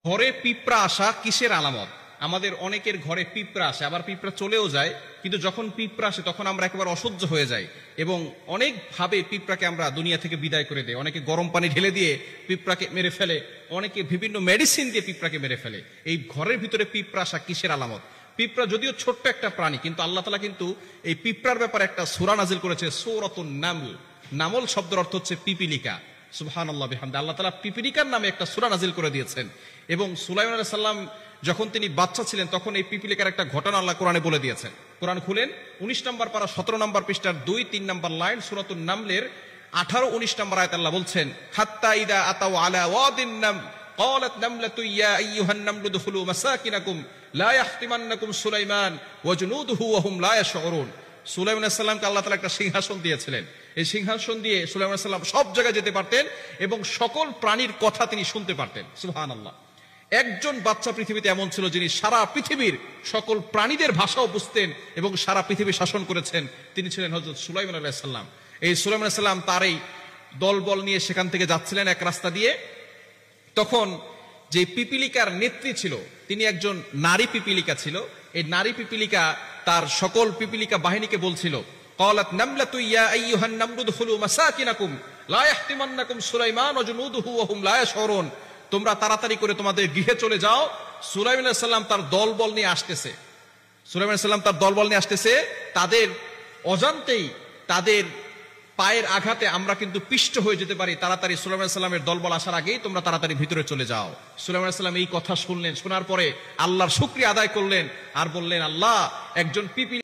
ঘরে পিঁপড়া আসা কিসের আলামত? আমাদের অনেকের ঘরে পিঁপড়া আসে, আবার পিঁপড়া চলেও যায়, কিন্তু যখন পিঁপড়া আসে তখন আমরা একেবারে অসহ্য হয়ে যাই এবং অনেকভাবে পিঁপড়াকে আমরা দুনিয়া থেকে বিদায় করে দেই। অনেকে গরম পানি ঢেলে দিয়ে পিঁপড়াকে মেরে ফেলে, অনেকে বিভিন্ন মেডিসিন দিয়ে পিঁপড়াকে মেরে ফেলে। এই ঘরের ভিতরে পিঁপড়া আসা কিসের আলামত? পিঁপড়া যদিও ছোট্ট একটা প্রাণী, কিন্তু আল্লাহ তাআলা কিন্তু এই পিঁপড়ার ব্যাপারে একটা সূরা নাজিল করেছে, সূরাতুন নামল। নামল শব্দের অর্থ হচ্ছে পিপিলিকা। সুবহানাল্লাহ বিহামদি। আল্লাহ তাআলা পিপিলিকার নামে একটা সূরা নাজিল করে দিয়েছেন। এবং সুলাইমান আলাইহিস সালাম যখন তিনি বাচ্চা ছিলেন তখন এই পিপিলিকার একটা ঘটনা আল্লাহ কোরআনে বলে দিয়েছেন। কোরআন খুলেন 19 নম্বর পারা 17 নম্বর পৃষ্ঠার 2-3 নম্বর লাইন, সূরাতুন নামলের 18-19 নম্বর আয়াতে আল্লাহ বলছেন, হাত্তা ইদা আতাউ আলা ওয়াদিন নাম ক্বালাত নামলাতু ইয়া আইয়ুহান নামলু দুখুলু মাসাকিনাকুম লা ইয়াহতিমান্নাকুম সুলাইমান ওয়া জুনুদুহু ওয়া হুম লা ইয়াশউরুন। সুলাইমান আলাইহিস সালামকে আল্লাহ তাআলা একটা সিংহাসন দিয়েছিলেন। এই সিংহাসন দিয়ে সুলাইমান আলাইহিস সালাম সব জায়গায় যেতে পারতেন এবং সকল প্রাণীর কথা তিনি শুনতে পারতেন। সুবহানাল্লাহ। একজন বাচ্চা পৃথিবীতে এমন ছিল যিনি সারা পৃথিবীর সকল প্রাণীদের ভাষাও বুঝতেন এবং সারা পৃথিবী শাসন করেছেন। তিনি ছিলেন হযরত সুলাইমান আলাইহিস সালাম। এই সুলাইমান আলাইহিস সালাম তার এই দলবল নিয়ে সেখান থেকে যাচ্ছিলেন এক রাস্তা দিয়ে। তখন যে পিপিলিকার নেত্রী ছিল তিনি একজন নারী পিপিলিকা ছিল। এই নারী পিপিলিকা তার সকল পিপিলিকা বাহিনীকে বলছিল, ক্বালাত নামলাতু ইয়া আইয়ুহান নামলু দুখুলু মাসাকিনাকুম লা ইয়াহতিমান্নাকুম সুলাইমান ওয়া জুনুদুহু ওয়া হুম লা ইয়াশউরুন। তোমরা তাড়াতাড়ি করে তোমাদের গৃহে চলে যাও। সুলাইমান আলাইহিস সালাম তার দলবল নিয়ে আসতেছে। সুলাইমান আলাইহিস সালাম তার দলবল নিয়ে আসতেছে। তাদের অজান্তেই তাদের পায়ের আঘাতে আমরা কিন্তু পিষ্ট হয়ে যেতে পারি। তাড়াতাড়ি সুলাইমান আলাইহিস সালামের দলবল আসার আগেই তোমরা তাড়াতাড়ি ভিতরে চলে যাও। সুলাইমান আলাইহিস সালাম এই কথা শুনলেন, শোনার পরে আল্লাহর শুকরিয়া আদায় করলেন আর বললেন, আল্লাহ, একজন পিপি